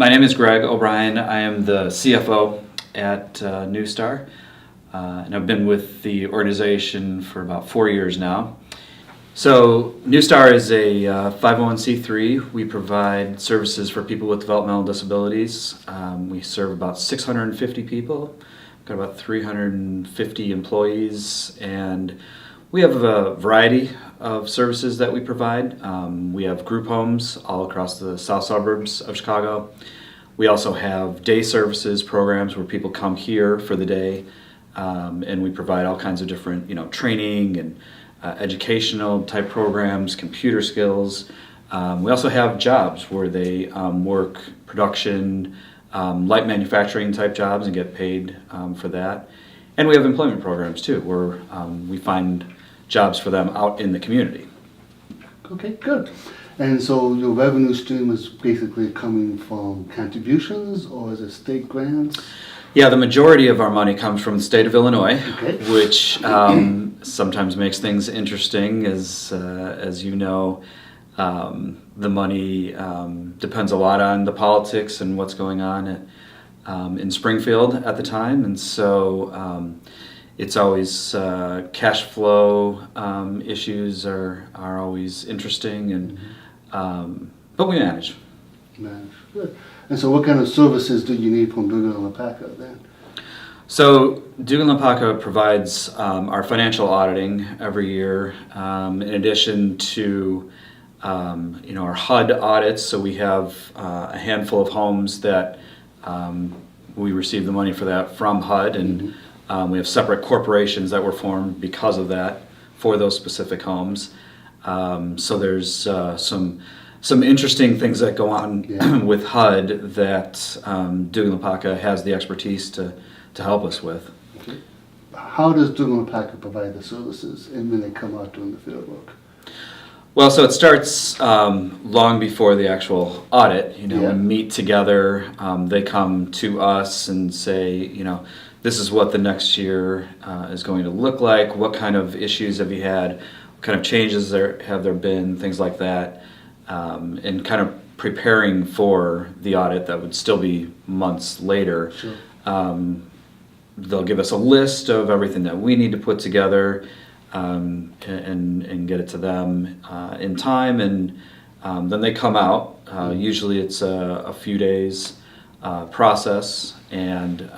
My name is Greg O'Brien. I am the CFO at Newstar, and I've been with the organization for about 4 years now. So Newstar is a 501c3. We provide services for people with developmental disabilities. We serve about 650 people, got about 350 employees, and we have a variety of services that we provide. We have group homes all across the south suburbs of Chicago. We also have day services programs where people come here for the day, and we provide all kinds of different, training and educational type programs, computer skills. We also have jobs where they work production, light manufacturing type jobs and get paid for that. And we have employment programs too, where we find jobs for them out in the community. Okay, good. And so your revenue stream is basically coming from contributions, or is it state grants? Yeah, the majority of our money comes from the state of Illinois, Okay. which sometimes makes things interesting. As you know, the money depends a lot on the politics and what's going on in Springfield at the time, and so it's always cash flow issues are always interesting, and but we manage. Good. And so what kind of services do you need from Dugan and LaPaca then? So Dugan LaPaca provides our financial auditing every year, in addition to our HUD audits. So we have a handful of homes that we receive the money for that from HUD, and we have separate corporations that were formed because of that for those specific homes. So there's some interesting things that go on with HUD that Dugan LaPaca has the expertise to help us with. Okay. How does Dugan LaPaca provide the services and when they come out doing the field work? Well, so it starts long before the actual audit. We meet together. They come to us and say, this is what the next year is going to look like. What kind of issues have you had? What kind of changes have there been? Things like that. And kind of preparing for the audit that would still be months later. Sure. They'll give us a list of everything that we need to put together and get it to them in time, and then they come out. Usually it's a few days process, and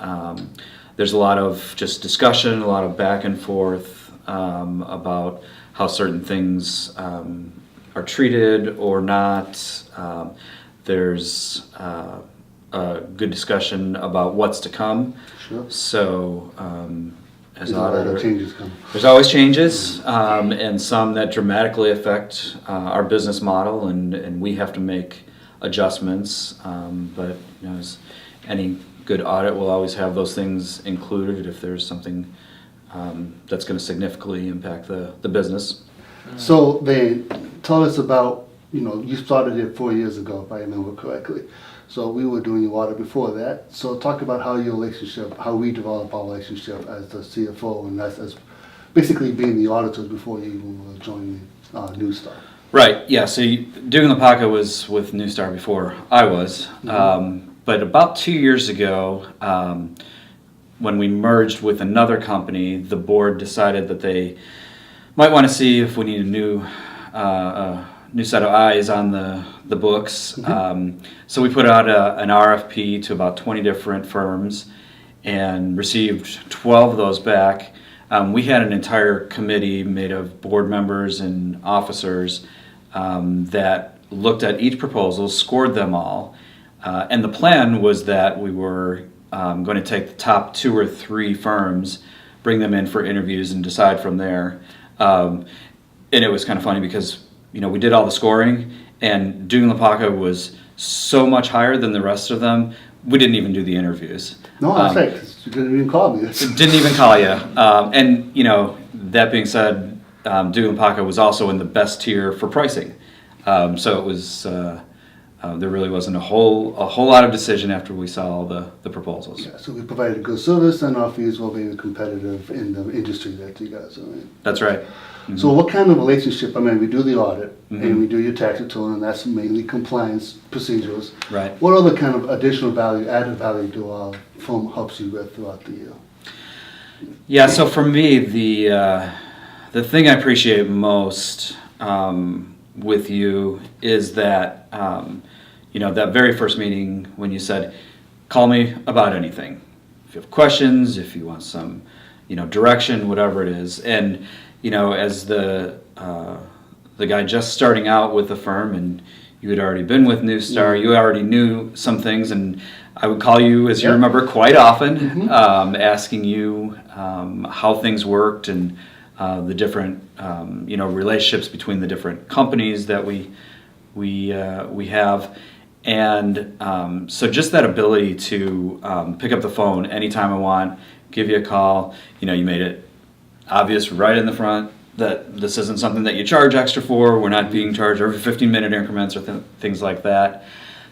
there's a lot of just discussion, a lot of back and forth about how certain things are treated or not. There's a good discussion about what's to come. Sure. So as an auditor, changes come. there's always changes, and some that dramatically affect our business model, and we have to make adjustments. But as any good audit will always have those things included if there's something that's going to significantly impact the business. So then, tell us about, you started it 4 years ago, if I remember correctly. So we were doing your audit before that. So talk about how we develop our relationship as the CFO and as basically being the auditors before you even were joining Newstar. Right, yeah, so Dugan LaPaca was with Newstar before I was. But about 2 years ago, when we merged with another company, the board decided that they might want to see if we need a new set of eyes on the books. So we put out an RFP to about 20 different firms and received 12 of those back. We had an entire committee made of board members and officers that looked at each proposal, scored them all, and the plan was that we were going to take the top 2 or 3 firms, bring them in for interviews, and decide from there. And it was kind of funny because we did all the scoring, and Dugan LaPaca was so much higher than the rest of them. We didn't even do the interviews. No, that's right, 'cause you didn't even call me. Didn't even call you. And that being said, Dugan LaPaca was also in the best tier for pricing. So it was there really wasn't a whole lot of decision after we saw all the proposals. Yeah, so we provided good service and our fees were very competitive in the industry that you guys are in. That's right. So what kind of relationship, I mean, we do the audit and we do your tax return and that's mainly compliance procedures. Right. What other kind of additional value, added value do our firm helps you with throughout the year? Yeah, so for me, the thing I appreciate most with you is that, that very first meeting when you said, call me about anything. If you have questions, if you want some, direction, whatever it is. And, as the guy just starting out with the firm and you had already been with New Star, you already knew some things, and I would call you, as you remember, quite often, asking you how things worked and the different, relationships between the different companies that we have, and so just that ability to pick up the phone anytime I want, give you a call. You made it obvious right in the front that this isn't something that you charge extra for. We're not being charged every 15-minute increments or things like that.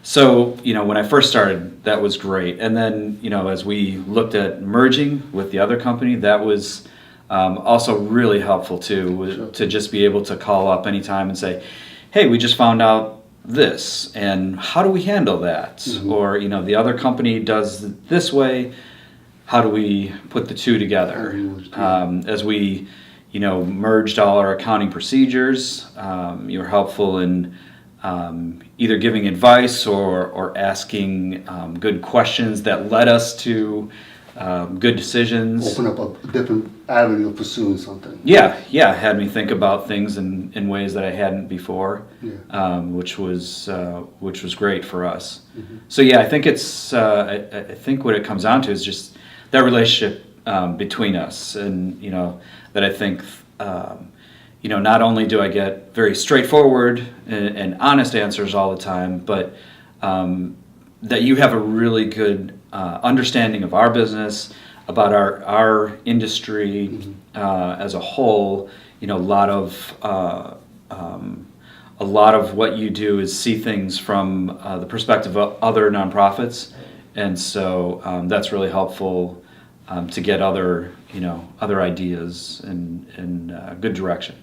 So, when I first started, that was great. And then, as we looked at merging with the other company, that was also really helpful too, to just be able to call up anytime and say, hey, we just found out this, and how do we handle that? Or, the other company does it this way. How do we put the two together? As we, merged all our accounting procedures, you were helpful in either giving advice or asking good questions that led us to good decisions. Open up a different avenue of pursuing something. Yeah, had me think about things in ways that I hadn't before, which was great for us. So yeah, I think it's I think what it comes down to is just that relationship between us, and that I think not only do I get very straightforward and honest answers all the time, but that you have a really good understanding of our business, about our industry as a whole. A lot of what you do is see things from the perspective of other nonprofits, and so that's really helpful to get other ideas in good direction.